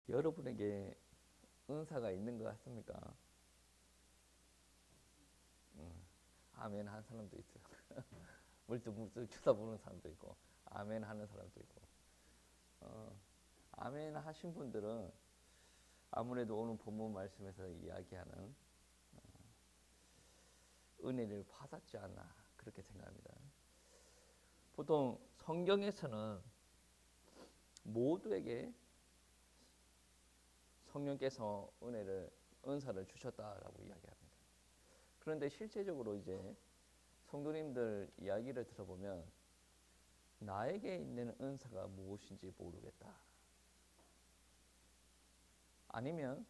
여러분에게 은사가 있는 것 같습니까? 아멘 하는 사람도 있어요. 물뚝물뚝 쳐다보는 사람도 있고 아멘 하는 사람도 있고 아멘 하신 분들은 아무래도 오늘 본문 말씀에서 이야기하는 은혜를 받았지 않나 그렇게 생각합니다. 보통 성경에서는 모두에게 성령께서 은사를 주셨다라고 이야기합니다. 그런데 실제적으로 이제 성도님들 이야기를 들어보면 나에게 있는 은사가 무엇인지 모르겠다. 아니면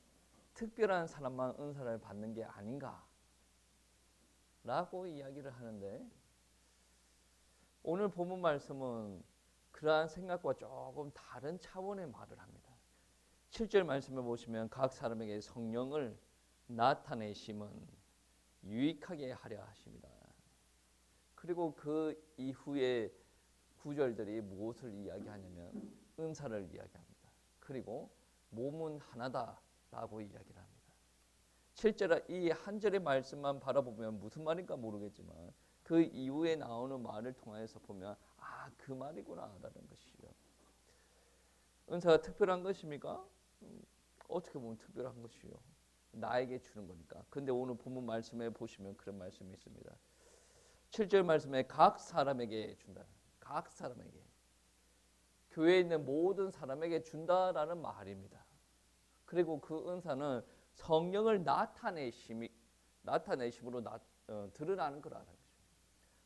특별한 사람만 은사를 받는 게 아닌가 라고 이야기를 하는데 오늘 본문 말씀은 그러한 생각과 조금 다른 차원의 말을 합니다. 7절 말씀을 보시면 각 사람에게 성령을 나타내심은 유익하게 하려 하십니다. 그리고 그 이후에 구절들이 무엇을 이야기하냐면 은사를 이야기합니다. 그리고 몸은 하나다라고 이야기를 합니다. 7절 이 한 절의 말씀만 바라보면 무슨 말인가 모르겠지만 그 이후에 나오는 말을 통해서 보면 그 말이구나라는 것이요. 은사가 특별한 것입니까? 어떻게 보면 특별한 것이요. 나에게 주는 거니까. 근데 오늘 본문 말씀에 보시면 그런 말씀이 있습니다. 7절 말씀에 각 사람에게 준다. 각 사람에게. 교회에 있는 모든 사람에게 준다라는 말입니다. 그리고 그 은사는 성령을 나타내심으로 드러나는 거라는 거죠.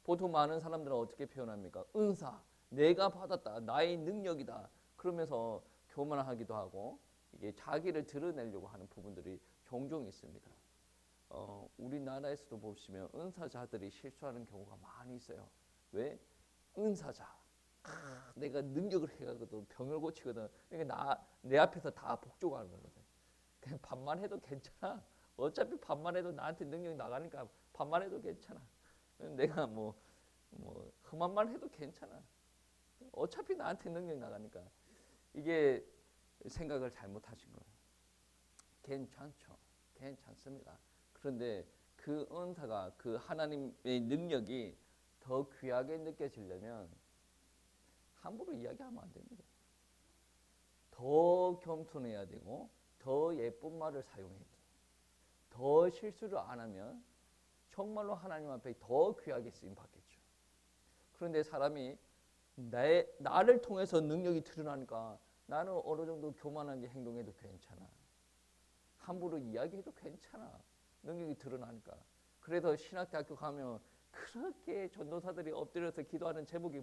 보통 많은 사람들은 어떻게 표현합니까? 은사, 내가 받았다, 나의 능력이다. 그러면서 교만하기도 하고 이게 자기를 드러내려고 하는 부분들이 종종 있습니다. 우리나라에서도 보시면 은사자들이 실수하는 경우가 많이 있어요. 왜? 은사자. 내가 능력을 해가거든 병을 고치거든. 그러니까 내 앞에서 다 복종하는 거거든. 그냥 반만 해도 괜찮아. 어차피 반만 해도 나한테 능력이 나가니까 반만 해도 괜찮아. 내가 뭐 험한 말 해도 괜찮아. 어차피 나한테 능력이 나가니까. 이게 생각을 잘못하신 거예요. 괜찮죠. 괜찮습니다. 그런데 그 은사가 그 하나님의 능력이 더 귀하게 느껴지려면 함부로 이야기하면 안 됩니다. 더 겸손해야 되고 더 예쁜 말을 사용해야 돼요. 더 실수를 안 하면 정말로 하나님 앞에 더 귀하게 쓰임 받겠죠. 그런데 사람이 나를 통해서 능력이 드러나니까 나는 어느 정도 교만하게 행동해도 괜찮아. 함부로 이야기해도 괜찮아. 능력이 드러나니까. 그래서 신학대학교 가면 그렇게 전도사들이 엎드려서 기도하는 제목이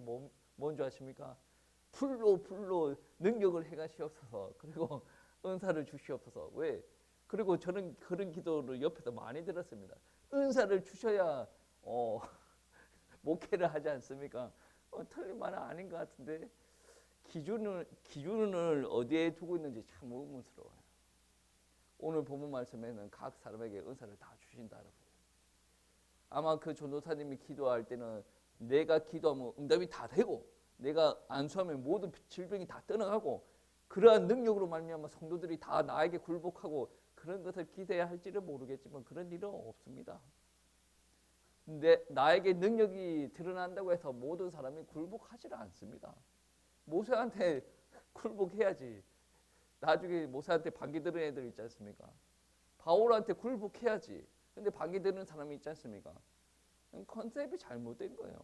뭔지 아십니까? 불로 능력을 해가시옵소서. 그리고 은사를 주시옵소서. 왜? 그리고 저는 그런 기도를 옆에서 많이 들었습니다. 은사를 주셔야 목회를 하지 않습니까? 틀린 말은 아닌 것 같은데 기준을 어디에 두고 있는지 참 의문스러워요. 오늘 본문 말씀에는 각 사람에게 은사를 다 주신다는 거예요. 아마 그 전도사님이 기도할 때는 내가 기도하면 응답이 다 되고 내가 안수하면 모든 질병이 다 떠나가고 그러한 능력으로 말미암아 성도들이 다 나에게 굴복하고 그런 것을 기대할지는 모르겠지만 그런 일은 없습니다. 나에게 능력이 드러난다고 해서 모든 사람이 굴복하지 않습니다. 모세한테 굴복해야지. 나중에 모세한테 반기 드는 애들 있지 않습니까? 바울한테 굴복해야지. 근데 반기 드는 사람이 있지 않습니까? 컨셉이 잘못된 거예요.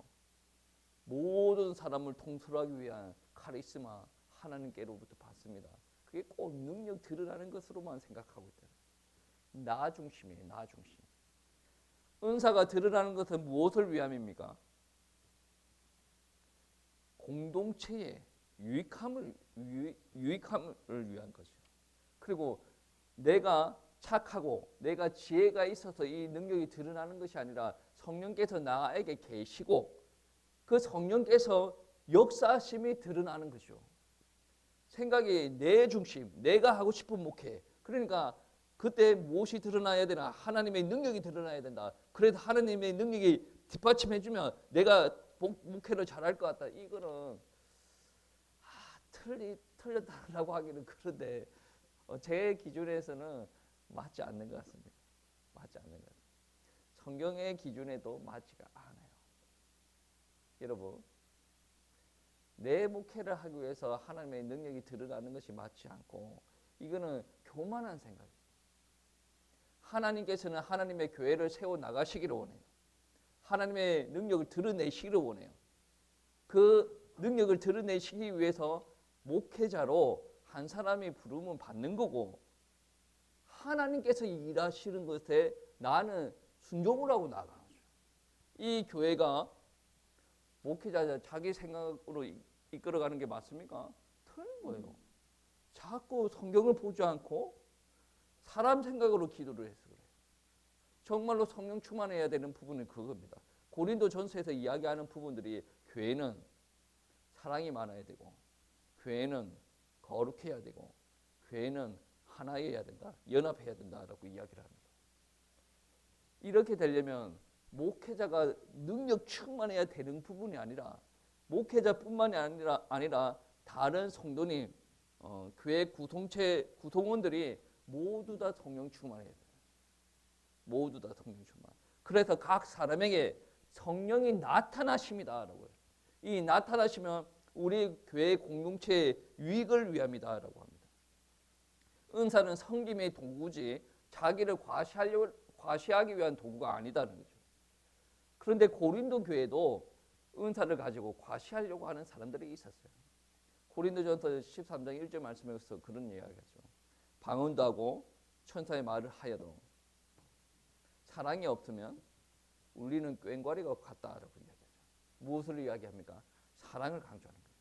모든 사람을 통솔하기 위한 카리스마 하나님께로부터 받습니다. 그게 꼭 능력 드러나는 것으로만 생각하고 있다. 나 중심이에요. 나 중심. 은사가 드러나는 것은 무엇을 위함입니까? 공동체의 유익함을 위한 거죠. 그리고 내가 착하고 내가 지혜가 있어서 이 능력이 드러나는 것이 아니라 성령께서 나에게 계시고 그 성령께서 역사하심이 드러나는 거죠. 생각이 내 중심, 내가 하고 싶은 목회. 그러니까 그때 무엇이 드러나야 되나? 하나님의 능력이 드러나야 된다. 그래서 하나님의 능력이 뒷받침해주면 내가 목회를 잘할 것 같다. 이거는 틀렸다라고 하기는 그런데 제 기준에서는 맞지 않는 것 같습니다. 맞지 않는 것 같습니다. 성경의 기준에도 맞지가 않아요. 여러분, 내 목회를 하기 위해서 하나님의 능력이 드러나는 것이 맞지 않고 이거는 교만한 생각이에요. 하나님께서는 하나님의 교회를 세워 나가시기를 원해요. 하나님의 능력을 드러내시기를 원해요. 그 능력을 드러내시기 위해서 목회자로 한 사람이 부름은 받는 거고 하나님께서 일하시는 것에 나는 순종을 하고 나가는 거죠. 이 교회가 목회자 자기 생각으로 이끌어가는 게 맞습니까? 틀린 거예요. 자꾸 성경을 보지 않고 사람 생각으로 기도를 해서 그래요. 정말로 성령 충만해야 되는 부분은 그겁니다. 고린도 전서에서 이야기하는 부분들이 교회는 사랑이 많아야 되고 교회는 거룩해야 되고 교회는 하나여야 된다. 연합해야 된다라고 이야기를 합니다. 이렇게 되려면 목회자가 능력 충만해야 되는 부분이 아니라 목회자뿐만이 아니라 다른 성도님, 교회 구성체 구성원들이 모두 다 성령 충만해야 돼요. 모두 다 성령 충만. 그래서 각 사람에게 성령이 나타나십니다라고요. 이 나타나시면 우리 교회 공동체의 유익을 위함이다라고 합니다. 은사는 섬김의 도구지 자기를 과시하기 위한 도구가 아니다는 거죠. 그런데 고린도 교회도 은사를 가지고 과시하려고 하는 사람들이 있었어요. 고린도전서 13장 1절 말씀에서 그런 이야기하죠. 방언도 하고 천사의 말을 하여도 사랑이 없으면 울리는 꽹과리가 같다라고 이야기하죠. 무엇을 이야기합니까? 사랑을 강조하는 거예요.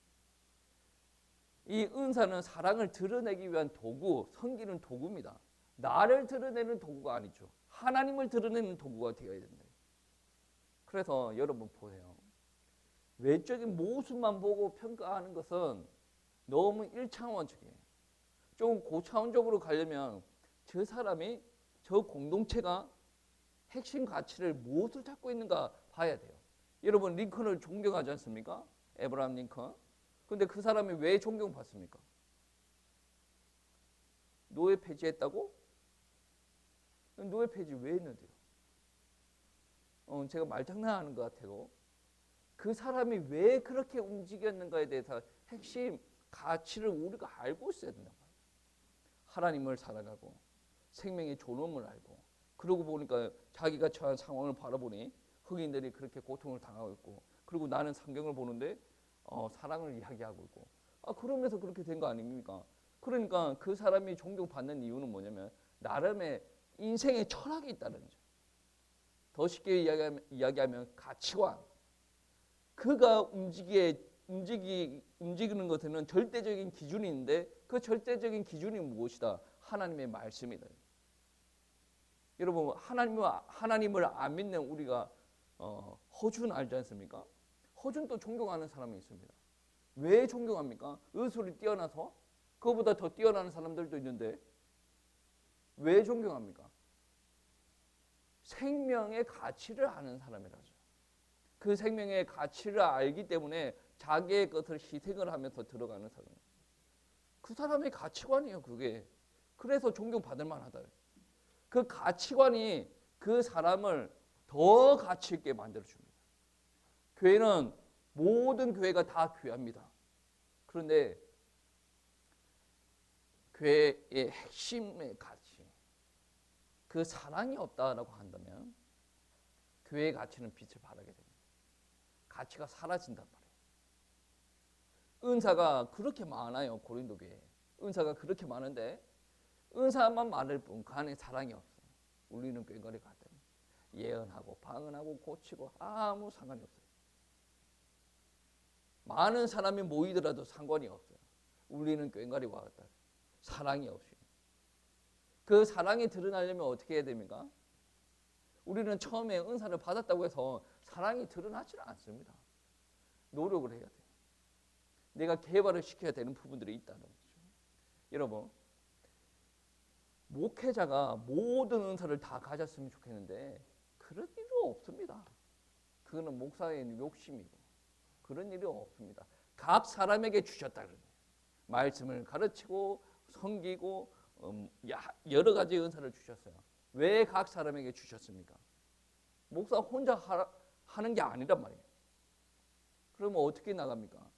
이 은사는 사랑을 드러내기 위한 도구, 섬기는 도구입니다. 나를 드러내는 도구가 아니죠. 하나님을 드러내는 도구가 되어야 된다. 그래서 여러분 보세요. 외적인 모습만 보고 평가하는 것은 너무 일차원적이에요. 좀 고차원적으로 가려면 저 사람이 저 공동체가 핵심 가치를 무엇을 찾고 있는가 봐야 돼요. 여러분 링컨을 존경하지 않습니까? 에브라함 링컨. 근데 그 사람이 왜 존경받습니까? 노예 폐지했다고? 노예 폐지 왜 했는데요? 제가 말장난하는 것 같아요. 그 사람이 왜 그렇게 움직였는가에 대해서 핵심 가치를 우리가 알고 있어야 된단 말이에요. 하나님을 사랑하고 생명의 존엄을 알고 그러고 보니까 자기가 처한 상황을 바라보니 흑인들이 그렇게 고통을 당하고 있고 그리고 나는 성경을 보는데 사랑을 이야기하고 있고 그러면서 그렇게 된 거 아닙니까? 그러니까 그 사람이 존경받는 이유는 뭐냐면 나름의 인생의 철학이 있다는 거죠. 더 쉽게 이야기하면 가치관. 그가 움직이는 것에는 절대적인 기준이 있는데 그 절대적인 기준이 무엇이다? 하나님의 말씀이다. 여러분 하나님을 안 믿는 우리가 허준 알지 않습니까? 허준도 존경하는 사람이 있습니다. 왜 존경합니까? 의술이 뛰어나서? 그거보다 더 뛰어나는 사람들도 있는데 왜 존경합니까? 생명의 가치를 아는 사람이라죠. 그 생명의 가치를 알기 때문에 자기의 것을 희생을 하면서 들어가는 사람. 그 사람의 가치관이에요, 그게. 그래서 존경받을 만하다. 그 가치관이 그 사람을 더 가치 있게 만들어줍니다. 교회는 모든 교회가 다 귀합니다. 그런데 교회의 핵심의 가치, 그 사랑이 없다라고 한다면 교회의 가치는 빛을 발하게 됩니다. 가치가 사라진단 말이에요. 은사가 그렇게 많아요. 고린도 교회에. 은사가 그렇게 많은데 은사만 많을 뿐 그 안에 사랑이 없어요. 울리는 꽹과리 같아요. 예언하고 방언하고 고치고 아무 상관이 없어요. 많은 사람이 모이더라도 상관이 없어요. 울리는 꽹과리와 같다. 사랑이 없이. 그 사랑이 드러나려면 어떻게 해야 됩니까? 우리는 처음에 은사를 받았다고 해서 사랑이 드러나지 않습니다. 노력을 해야 돼요. 내가 개발을 시켜야 되는 부분들이 있다는 거죠. 여러분, 목회자가 모든 은사를 다 가졌으면 좋겠는데 그런 일은 없습니다. 그거는 목사의 욕심이고 그런 일이 없습니다. 각 사람에게 주셨다 그래요. 말씀을 가르치고 섬기고 여러 가지 은사를 주셨어요. 왜 각 사람에게 주셨습니까? 목사 혼자 하는 게 아니란 말이에요. 그러면 어떻게 나갑니까?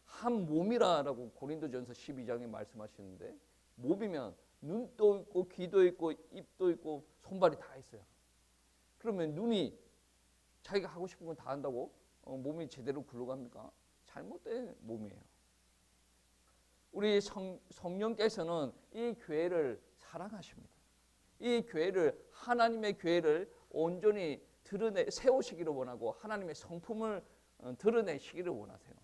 한 몸이라고 고린도전서 12장에 말씀하시는데, 몸이면 눈도 있고 귀도 있고 입도 있고 손발이 다 있어요. 그러면 눈이 자기가 하고 싶은 건 다 한다고 몸이 제대로 굴러갑니까? 잘못된 몸이에요. 우리 성령께서는 이 교회를 사랑하십니다. 이 교회를, 하나님의 교회를 온전히 세우시기를 원하고 하나님의 성품을 드러내시기를 원하세요.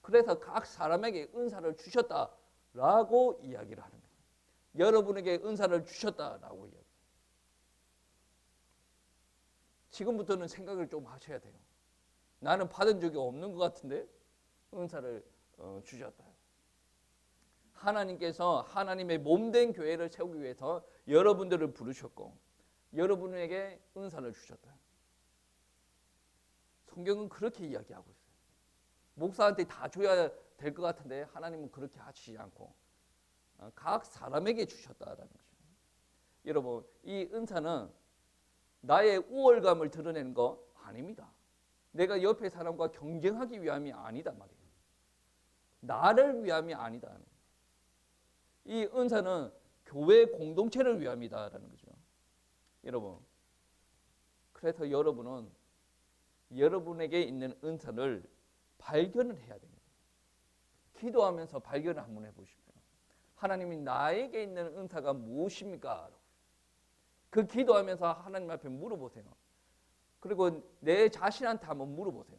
그래서 각 사람에게 은사를 주셨다라고 이야기를 하는 거예요. 여러분에게 은사를 주셨다라고 이야기해요. 지금부터는 생각을 좀 하셔야 돼요. 나는 받은 적이 없는 것 같은데 은사를 주셨다. 하나님께서 하나님의 몸된 교회를 세우기 위해서 여러분들을 부르셨고 여러분에게 은사를 주셨다. 성경은 그렇게 이야기하고 있어요. 목사한테 다 줘야 될 것 같은데 하나님은 그렇게 하시지 않고 각 사람에게 주셨다라는 거죠. 여러분, 이 은사는 나의 우월감을 드러내는 거 아닙니다. 내가 옆에 사람과 경쟁하기 위함이 아니다 말이에요. 나를 위함이 아니다. 이 은사는 교회 공동체를 위함이다라는 거죠. 여러분, 그래서 여러분은 여러분에게 있는 은사를 발견을 해야 됩니다. 기도하면서 발견을 한번 해보십시오. 하나님이 나에게 있는 은사가 무엇입니까? 그 기도하면서 하나님 앞에 물어보세요. 그리고 내 자신한테 한번 물어보세요.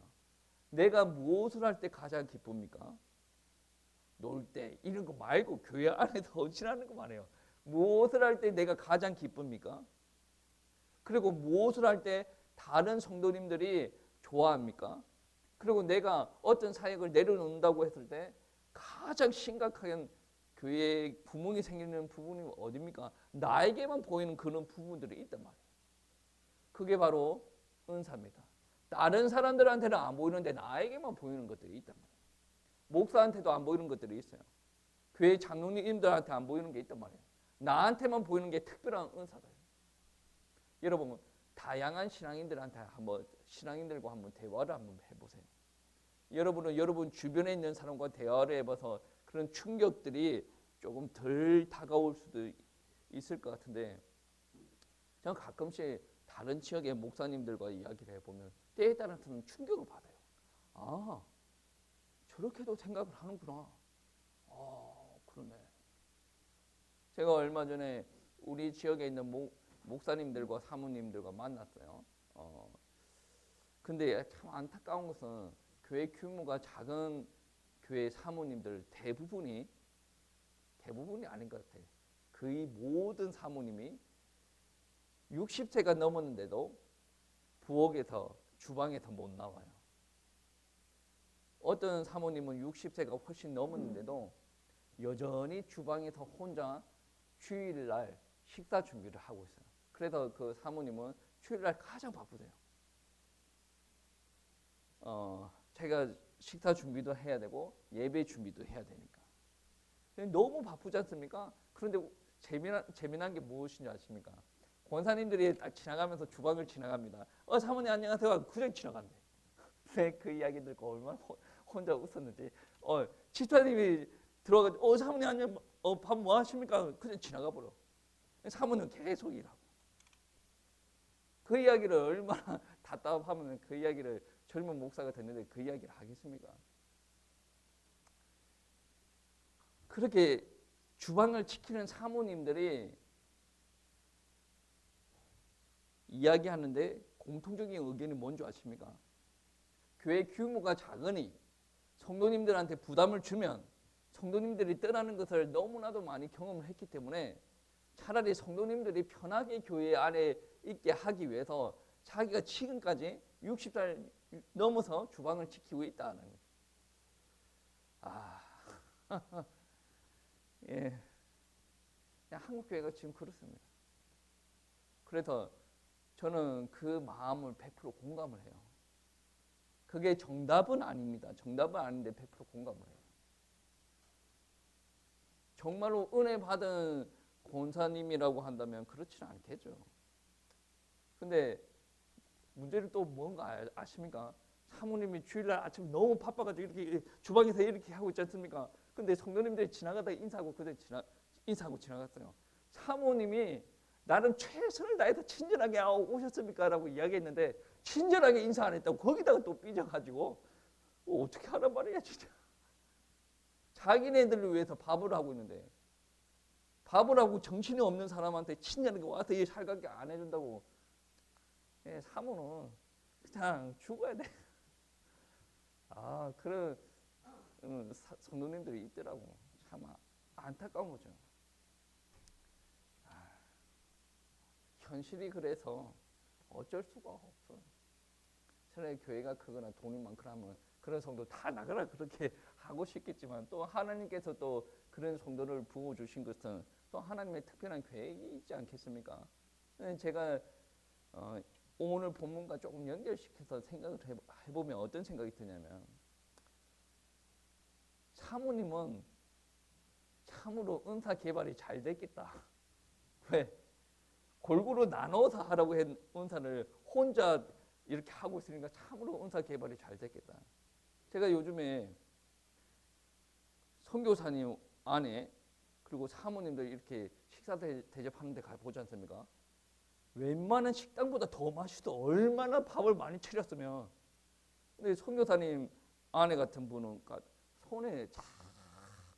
내가 무엇을 할 때 가장 기쁩니까? 놀 때 이런 거 말고 교회 안에서 헌신하는 거 말해요. 무엇을 할 때 내가 가장 기쁩니까? 그리고 무엇을 할 때 다른 성도님들이 좋아합니까? 그리고 내가 어떤 사역을 내려놓는다고 했을 때 가장 심각하게 교회에 구멍이 생기는 부분이 어디입니까? 나에게만 보이는 그런 부분들이 있단 말이에요. 그게 바로 은사입니다. 다른 사람들한테는 안 보이는데 나에게만 보이는 것들이 있단 말이에요. 목사한테도 안 보이는 것들이 있어요. 교회 장로님들한테 안 보이는 게 있단 말이에요. 나한테만 보이는 게 특별한 은사다. 여러분, 다양한 신앙인들과 한번 대화를 한번 해보세요. 여러분은 여러분 주변에 있는 사람과 대화를 해봐서 그런 충격들이 조금 덜 다가올 수도 있을 것 같은데, 저는 가끔씩 다른 지역의 목사님들과 이야기를 해보면 때에 따라서는 충격을 받아요. 아, 저렇게도 생각을 하는구나. 그러네. 제가 얼마 전에 우리 지역에 있는 목사님들과 사모님들과 만났어요. 근데 참 안타까운 것은 교회 규모가 작은 교회 사모님들 대부분이 아닌 것 같아요. 거의 모든 사모님이 60세가 넘었는데도 부엌에서 주방에서 못 나와요. 어떤 사모님은 60세가 훨씬 넘었는데도 여전히 주방에서 혼자 주일날 식사 준비를 하고 있어요. 그래서 그 사모님은 주일날 가장 바쁘대요. 제가 식사 준비도 해야 되고 예배 준비도 해야 되니까. 너무 바쁘지 않습니까? 그런데 재미난 게 무엇인지 아십니까? 권사님들이 딱 지나가면서 주방을 지나갑니다. 사모님 안녕하세요. 그냥 지나간대. 그 이야기 듣고 얼마나 혼자 웃었는지. 집사님이 들어가서 사모님 안녕, 밥 뭐 하십니까? 그냥 지나가 버려. 사모님 계속 일하고. 그 이야기를 얼마나 답답하면 그 이야기를 젊은 목사가 됐는데 그 이야기를 하겠습니까? 그렇게 주방을 지키는 사모님들이 이야기하는데 공통적인 의견이 뭔지 아십니까? 교회 규모가 작으니 성도님들한테 부담을 주면 성도님들이 떠나는 것을 너무나도 많이 경험을 했기 때문에 차라리 성도님들이 편하게 교회 안에 있게 하기 위해서 자기가 지금까지 60살 넘어서 주방을 지키고 있다는 거죠. 예. 한국 교회가 지금 그렇습니다. 그래서 저는 그 마음을 100% 공감을 해요. 그게 정답은 아닙니다. 정답은 아닌데 100% 공감을 해요. 정말로 은혜 받은 권사님이라고 한다면 그렇지는 않겠죠. 근데 문제는 또 뭔가 아십니까? 사모님이 주일날 아침 너무 바빠가지고 이렇게 주방에서 이렇게 하고 있지 않습니까? 근데 성도님들이 지나가다 인사하고 인사하고 지나갔어요. 사모님이 나는 최선을 다해서 친절하게 오셨습니까? 라고 이야기했는데 친절하게 인사 안 했다고 거기다가 또 삐져가지고 어떻게 하란 말이야 진짜. 자기네들을 위해서 밥을 하고 있는데 밥을 하고 정신이 없는 사람한테 친절하게 와서 이 살갑게 안 해준다고. 사모는 그냥 죽어야 돼. 그런 성도님들이 있더라고. 참 안타까운 거죠. 현실이 그래서 어쩔 수가 없어. 차라리 교회가 크거나 돈이 많거나 하면 그런 성도 다 나가라 그렇게 하고 싶겠지만 또 하나님께서 또 그런 성도를 부어주신 것은 또 하나님의 특별한 계획이 있지 않겠습니까? 제가 오늘 본문과 조금 연결시켜서 생각을 해보면 어떤 생각이 드냐면 사모님은 참으로 은사 개발이 잘 됐겠다. 왜? 골고루 나눠서 하라고 한 은사를 혼자 이렇게 하고 있으니까 참으로 은사 개발이 잘 됐겠다. 제가 요즘에 선교사님 아내 그리고 사모님들 이렇게 식사 대접하는 데 가보지 않습니까? 웬만한 식당보다 더 맛있어. 얼마나 밥을 많이 차렸으면. 근데 선교사님 아내 같은 분은 손에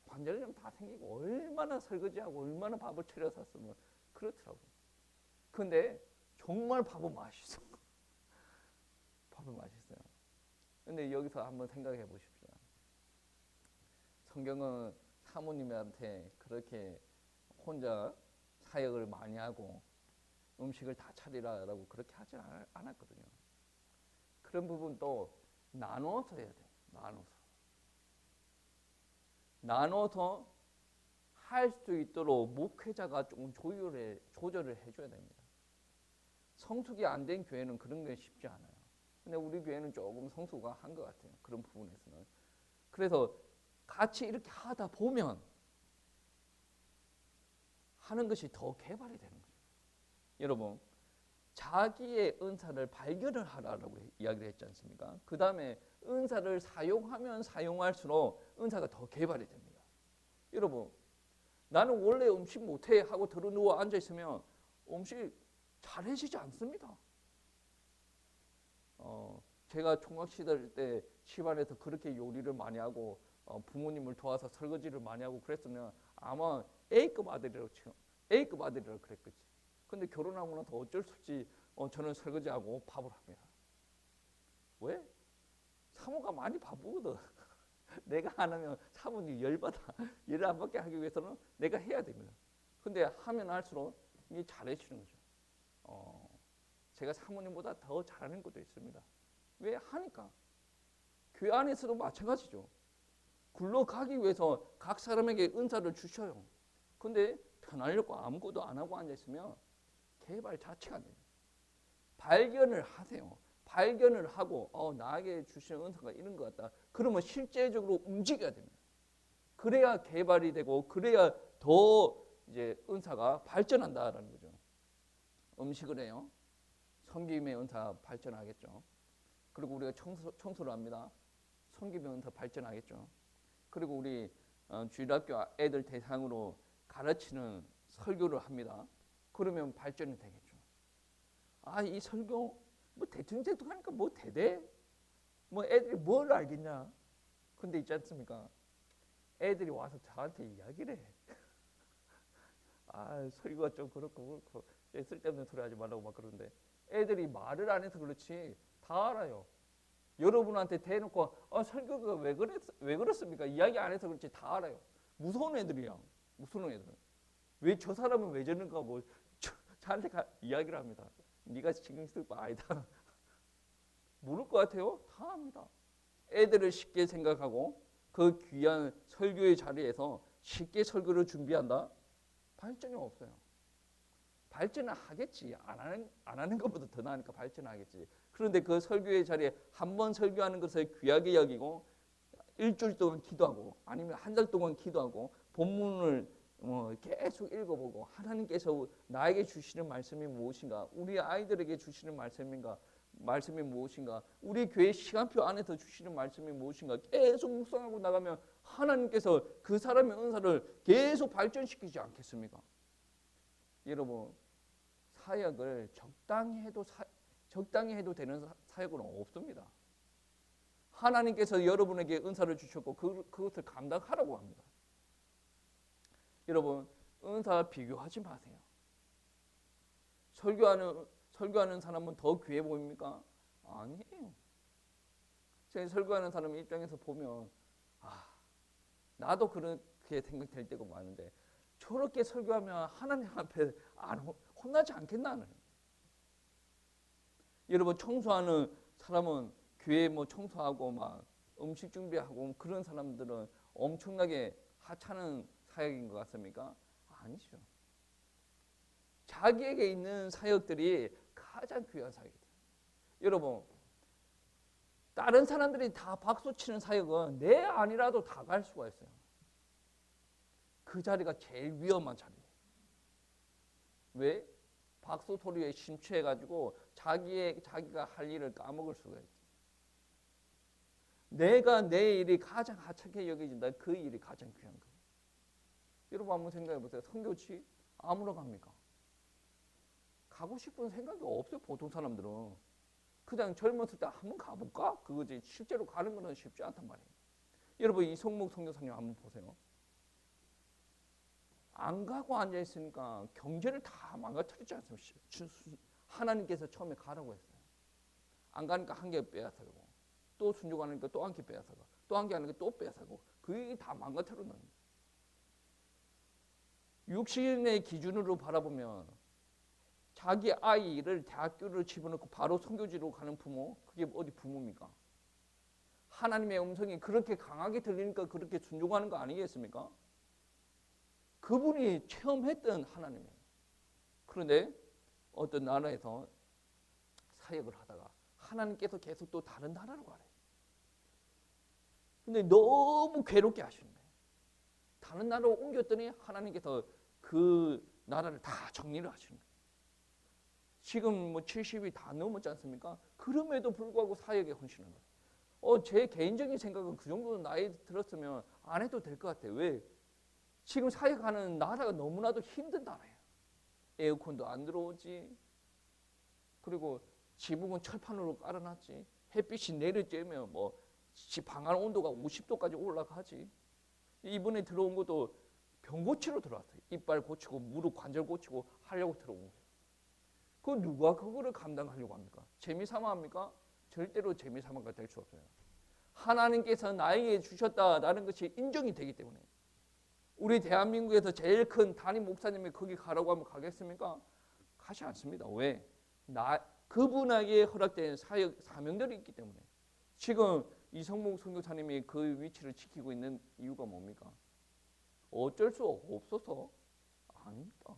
관절염 다 생기고 얼마나 설거지하고 얼마나 밥을 차려놨으면 그렇더라고요. 근데 정말 밥은 맛있어. 밥은 맛있어요. 근데 여기서 한번 생각해 보십시오. 성경은 사모님한테 그렇게 혼자 사역을 많이 하고 음식을 다 차리라라고 그렇게 하지 않았거든요. 그런 부분도 나눠서 해야 돼요. 나눠서 할 수 있도록 목회자가 조금 조절을 해줘야 됩니다. 성숙이 안 된 교회는 그런 게 쉽지 않아요. 근데 우리 교회는 조금 성숙가 한 것 같아요. 그런 부분에서는. 그래서 같이 이렇게 하다 보면 하는 것이 더 개발이 되는 거죠. 여러분, 자기의 은사를 발견을 하라고 이야기를 했지 않습니까? 그 다음에 은사를 사용하면 사용할수록 은사가 더 개발이 됩니다. 여러분, 나는 원래 음식 못해 하고 들어 누워 앉아 있으면 음식 잘해지지 않습니다. 제가 총각 시절 때 집안에서 그렇게 요리를 많이 하고 부모님을 도와서 설거지를 많이 하고 그랬으면 아마 A급 아들이라고 그랬겠지. 근데 결혼하고 나서 어쩔 수 없이 저는 설거지하고 밥을 합니다. 왜? 사모가 많이 바쁘거든. 내가 안 하면 사모님 열받아. 일을 안 받게 하기 위해서는 내가 해야 됩니다. 근데 하면 할수록 이게 잘해지는 거죠. 제가 사모님보다 더 잘하는 것도 있습니다. 왜? 하니까. 교회 안에서도 마찬가지죠. 굴러가기 위해서 각 사람에게 은사를 주셔요. 근데 편하려고 아무것도 안 하고 앉아있으면 개발 자체가 안 됩니다. 발견을 하세요. 발견을 하고 나에게 주시는 은사가 이런 것 같다. 그러면 실제적으로 움직여야 됩니다. 그래야 개발이 되고 그래야 더 이제 은사가 발전한다라는 거죠. 음식을 해요. 섬김의 은사 발전하겠죠. 그리고 우리가 청소를 합니다. 섬김의 은사 발전하겠죠. 그리고 우리 주일학교 애들 대상으로 가르치는 설교를 합니다. 그러면 발전이 되겠죠. 이 설교 뭐 대충 하니까 뭐 대대? 뭐 애들이 뭘 알겠냐? 근데 있지 않습니까? 애들이 와서 저한테 이야기를 해. 설교가 좀 그렇고 쓸데없는 소리 하지 말라고 막 그러는데 애들이 말을 안 해서 그렇지 다 알아요. 여러분한테 대놓고 설교가 왜 그렇습니까? 이야기 안 해서 그렇지 다 알아요. 무서운 애들이야. 무서운 애들은. 왜 저 사람은 왜 저런가 뭐 저한테 이야기를 합니다. 네가 신경 쓸 거 아니다. 모를 것 같아요? 다 압니다. 애들을 쉽게 생각하고 그 귀한 설교의 자리에서 쉽게 설교를 준비한다? 발전이 없어요. 발전은 하겠지. 안 하는 것보다 더 나으니까 발전은 하겠지. 그런데 그 설교의 자리에 한 번 설교하는 것을 귀하게 여기고 일주일 동안 기도하고 아니면 한 달 동안 기도하고 본문을 계속 읽어보고 하나님께서 나에게 주시는 말씀이 무엇인가, 우리 아이들에게 주시는 말씀이 무엇인가, 우리 교회 시간표 안에서 주시는 말씀이 무엇인가 계속 묵상하고 나가면 하나님께서 그 사람의 은사를 계속 발전시키지 않겠습니까? 여러분, 사역을 적당히 해도 되는 사역은 없습니다. 하나님께서 여러분에게 은사를 주셨고 그것을 감당하라고 합니다. 여러분, 은사 비교하지 마세요. 설교하는 사람은 더 귀해 보입니까? 아니에요. 제가 설교하는 사람 입장에서 보면 나도 그렇게 생각될 때가 많은데 저렇게 설교하면 하나님 앞에 혼나지 않겠나는. 여러분, 청소하는 사람은 교회 청소하고 막 음식 준비하고 그런 사람들은 엄청나게 하찮은 사역인 것 같습니까? 아니죠. 자기에게 있는 사역들이 가장 귀한 사역이다. 여러분, 다른 사람들이 다 박수치는 사역은 내 아니라도 다 갈 수가 있어요. 그 자리가 제일 위험한 자리예요. 왜? 박수 소리에 심취해가지고 자기가 할 일을 까먹을 수가 있어요. 내 일이 가장 하찮게 여겨진다. 그 일이 가장 귀한 거예요. 여러분, 한번 생각해 보세요. 선교지 아무나 갑니까? 가고 싶은 생각이 없어요. 보통 사람들은 그냥 젊었을 때 한번 가볼까? 그거지. 실제로 가는 거는 쉽지 않단 말이에요. 여러분, 이성목 선교사님 한번 보세요. 안 가고 앉아 있으니까 경제를 다 망가뜨리지 않습니까? 하나님께서 처음에 가라고 했어요. 안 가니까 한 개 빼앗아가고, 또 순종하니까 또 한 개 빼앗아가고, 또 한 개 하니까 또 빼앗아가고, 그게 다 망가뜨리는 거예요. 육신의 기준으로 바라보면 자기 아이를 대학교를 집어넣고 바로 선교지로 가는 부모, 그게 어디 부모입니까? 하나님의 음성이 그렇게 강하게 들리니까 그렇게 순종하는 거 아니겠습니까? 그분이 체험했던 하나님이에요. 그런데 어떤 나라에서 사역을 하다가 하나님께서 계속 또 다른 나라로 가래요. 근데 너무 괴롭게 하시는 거예요. 다른 나라로 옮겼더니 하나님께서 그 나라를 다 정리를 하시는 거예요. 지금 70이 다 넘었지 않습니까? 그럼에도 불구하고 사역에 헌신하는 거예요. 제 개인적인 생각은 그 정도 나이 들었으면 안 해도 될 것 같아요. 왜? 지금 사역하는 나라가 너무나도 힘든 나라예요. 에어컨도 안 들어오지. 그리고 지붕은 철판으로 깔아놨지. 햇빛이 내려쬐면 집 방 안 온도가 50도까지 올라가지. 이번에 들어온 것도 병 고치러 들어왔어요. 이빨 고치고 무릎 관절 고치고 하려고 들어온 거예요. 그 누가 그거를 감당하려고 합니까? 재미삼아 합니까? 절대로 재미삼아가 될 수 없어요. 하나님께서 나에게 주셨다라는 것이 인정이 되기 때문에. 우리 대한민국에서 제일 큰 담임 목사님이 거기 가라고 하면 가겠습니까? 가지 않습니다. 왜? 그분에게 허락된 사역 사명들이 있기 때문에. 지금 이성목 선교사님이 그 위치를 지키고 있는 이유가 뭡니까? 어쩔 수 없어서 아닙니다.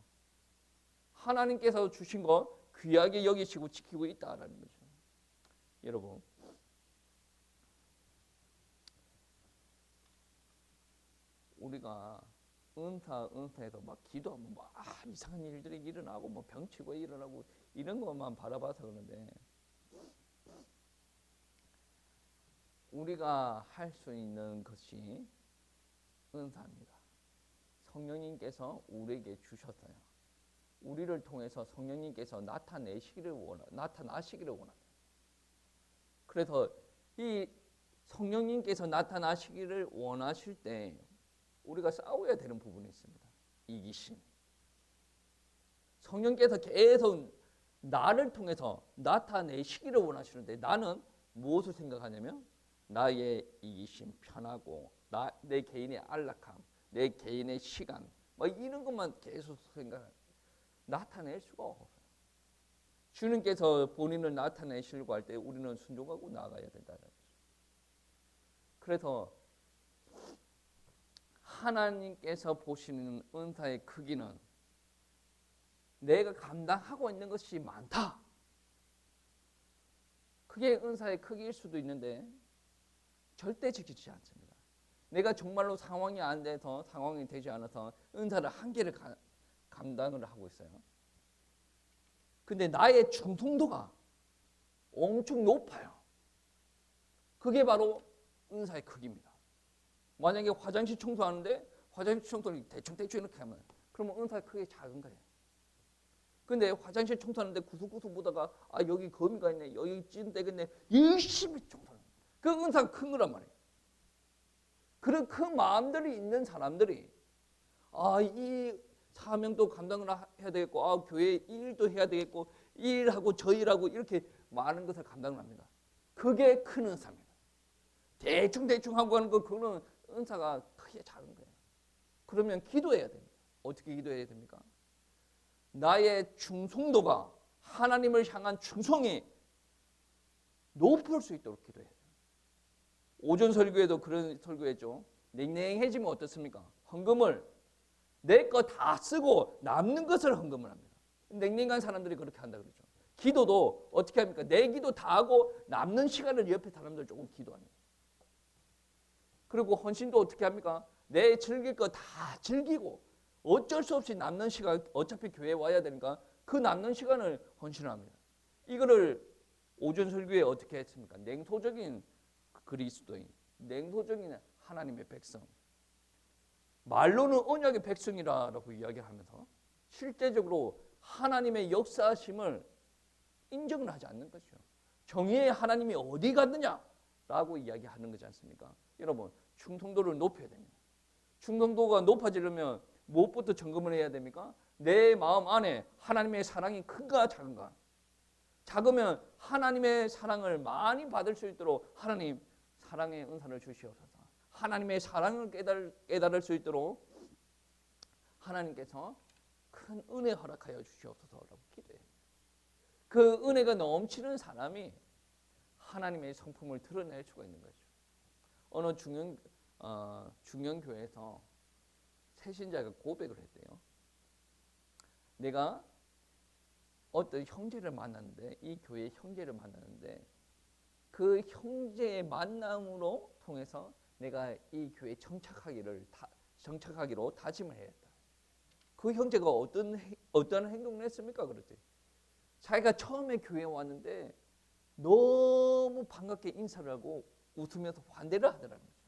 하나님께서 주신 것 귀하게 여기시고 지키고 있다라는 거죠. 여러분, 우리가 은사에서 막 기도하면 이상한 일들이 일어나고 병치고 일어나고 이런 것만 바라봐서 그런데 우리가 할 수 있는 것이 은사입니다. 성령님께서 우리에게 주셨어요. 우리를 통해서 성령님께서 나타나시기를 원합니다. 그래서 이 성령님께서 나타나시기를 원하실 때 우리가 싸워야 되는 부분이 있습니다. 이기심. 성령께서 계속 나를 통해서 나타내시기를 원하시는데 나는 무엇을 생각하냐면 나의 이기심, 편하고 내 개인의 안락함, 내 개인의 시간 이런 것만 계속 나타낼 수가 없어요. 주님께서 본인을 나타내시려고 할 때 우리는 순종하고 나아가야 된다는 거죠. 그래서 하나님께서 보시는 은사의 크기는 내가 감당하고 있는 것이 많다. 그게 은사의 크기일 수도 있는데 절대 지키지 않습니다. 내가 정말로 상황이 안 돼서 상황이 되지 않아서 은사를 한계를 감당을 하고 있어요. 근데 나의 충성도가 엄청 높아요. 그게 바로 은사의 크기입니다. 만약에 화장실 청소하는데 화장실 청소를 대충 이렇게 하면 그러면 은사의 크기 작은 거예요. 근데 화장실 청소하는데 구석구석 보다가 여기 거미가 있네, 여기 찐 되겠네, 열심히 청소하는 그 은사가 큰 거란 말이에요. 그런 큰 마음들이 있는 사람들이 이 사명도 감당을 해야 되겠고 교회 일도 해야 되겠고 이 일하고 저 일하고 이렇게 많은 것을 감당을 합니다. 그게 큰 은사입니다. 대충 하고 하는 거 그거는 은사가 크게 작은 거예요. 그러면 기도해야 됩니다. 어떻게 기도해야 됩니까? 나의 충성도가 하나님을 향한 충성이 높을 수 있도록 기도해야 돼요. 오전 설교에도 그런 설교했죠. 냉랭해지면 어떻습니까? 헌금을 내 거 다 쓰고 남는 것을 헌금을 합니다. 냉랭한 사람들이 그렇게 한다 그러죠. 기도도 어떻게 합니까? 내 기도 다 하고 남는 시간을 옆에 사람들 조금 기도합니다. 그리고 헌신도 어떻게 합니까? 내 즐길 거 다 즐기고 어쩔 수 없이 남는 시간, 어차피 교회에 와야 되니까 그 남는 시간을 헌신을 합니다. 이거를 오전 설교에 어떻게 했습니까? 냉소적인 그리스도인, 냉소적인 하나님의 백성. 말로는 언약의 백성이라고 이야기하면서 실제적으로 하나님의 역사하심을 인정을 하지 않는 것이죠. 정의의 하나님이 어디 갔느냐라고 이야기하는 거지 않습니까? 여러분, 충성도를 높여야 됩니다. 충성도가 높아지려면 무엇부터 점검을 해야 됩니까? 내 마음 안에 하나님의 사랑이 큰가 작은가? 작으면 하나님의 사랑을 많이 받을 수 있도록 하나님 사랑의 은사를 주시옵소서. 하나님의 사랑을 깨달을 수 있도록 하나님께서 큰 은혜 허락하여 주시옵소서라고 기도해요. 그 은혜가 넘치는 사람이 하나님의 성품을 드러낼 수가 있는 거죠. 어느 중년교회에서 새신자가 고백을 했대요. 내가 어떤 형제를 만났는데 이 교회 형제를 만났는데 그 형제의 만남으로 통해서 내가 이 교회에 정착하기로 다짐을 했다. 그 형제가 어떤 행동을 했습니까? 그랬더니 자기가 처음에 교회에 왔는데 너무 반갑게 인사를 하고 웃으면서 환대를 하더라는 거죠.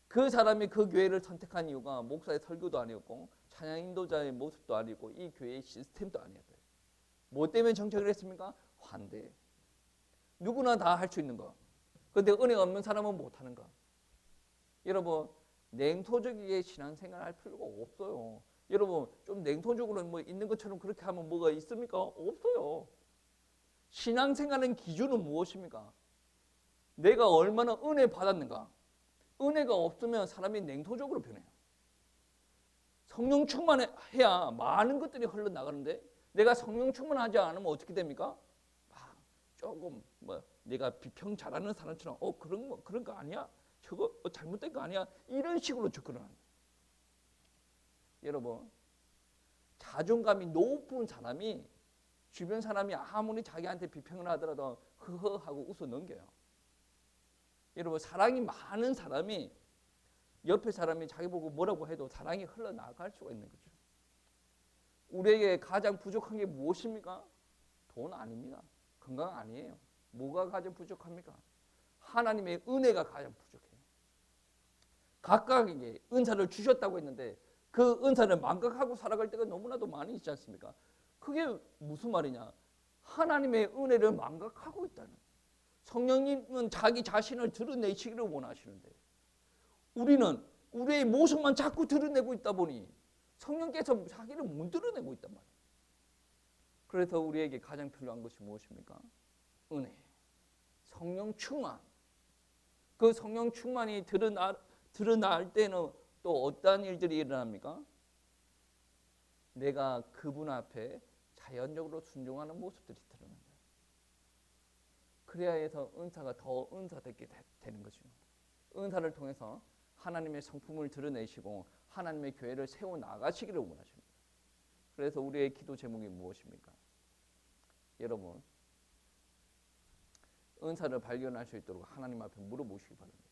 그 사람이 그 교회를 선택한 이유가 목사의 설교도 아니었고 찬양 인도자의 모습도 아니고 이 교회의 시스템도 아니었어요. 뭐 때문에 정착을 했습니까? 환대. 누구나 다 할 수 있는 거. 그런데 은혜가 없는 사람은 못하는 거. 여러분, 냉소적이게 신앙생활 할 필요가 없어요. 여러분, 좀 냉소적으로 뭐 있는 것처럼 그렇게 하면 뭐가 있습니까? 없어요. 신앙생활의 기준은 무엇입니까? 내가 얼마나 은혜 받았는가? 은혜가 없으면 사람이 냉소적으로 변해요. 성령 충만해야 많은 것들이 흘러나가는데 내가 성령 충만하지 않으면 어떻게 됩니까? 조금 내가 비평 잘하는 사람처럼 그런 거 아니야? 저거 잘못된 거 아니야? 이런 식으로 접근을 합니다. 여러분, 자존감이 높은 사람이 주변 사람이 아무리 자기한테 비평을 하더라도 흐흐 하고 웃어 넘겨요. 여러분, 사랑이 많은 사람이 옆에 사람이 자기 보고 뭐라고 해도 사랑이 흘러나갈 수가 있는 거죠. 우리에게 가장 부족한 게 무엇입니까? 돈 아닙니다. 건강 아니에요. 뭐가 가장 부족합니까? 하나님의 은혜가 가장 부족해요. 각각에게 은사를 주셨다고 했는데 그 은사를 망각하고 살아갈 때가 너무나도 많이 있지 않습니까? 그게 무슨 말이냐? 하나님의 은혜를 망각하고 있다는. 성령님은 자기 자신을 드러내시기를 원하시는데 우리는 우리의 모습만 자꾸 드러내고 있다 보니 성령께서 자기를 못 드러내고 있단 말이에요. 그래서 우리에게 가장 필요한 것이 무엇입니까? 은혜, 성령 충만. 그 성령 충만이 드러날 때는 또 어떠한 일들이 일어납니까? 내가 그분 앞에 자연적으로 순종하는 모습들이 드러납니다. 그래야 해서 은사가 더 은사되게 되는 것이죠. 은사를 통해서 하나님의 성품을 드러내시고 하나님의 교회를 세워나가시기를 원하십니다. 그래서 우리의 기도 제목이 무엇입니까? 여러분, 은사를 발견할 수 있도록 하나님 앞에 물어보시기 바랍니다.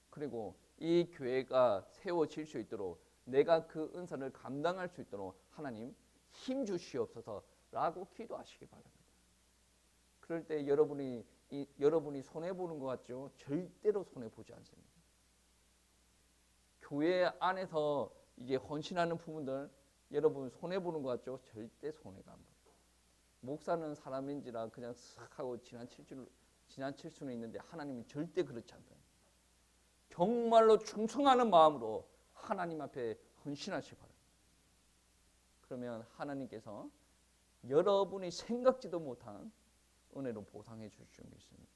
그리고 이 교회가 세워질 수 있도록 내가 그 은사를 감당할 수 있도록 하나님 힘 주시옵소서라고 기도하시기 바랍니다. 그럴 때 여러분이 손해 보는 것 같죠? 절대로 손해 보지 않습니다. 교회 안에서 이제 헌신하는 부분들 여러분 손해 보는 것 같죠? 절대 손해가 안 봐요. 목사는 사람인지라 그냥 쓱 하고 지나칠 수는 있는데 하나님은 절대 그렇지 않다. 정말로 충성하는 마음으로 하나님 앞에 헌신하시기 바랍니다. 그러면 하나님께서 여러분이 생각지도 못한 은혜로 보상해 주실 줄 믿습니다.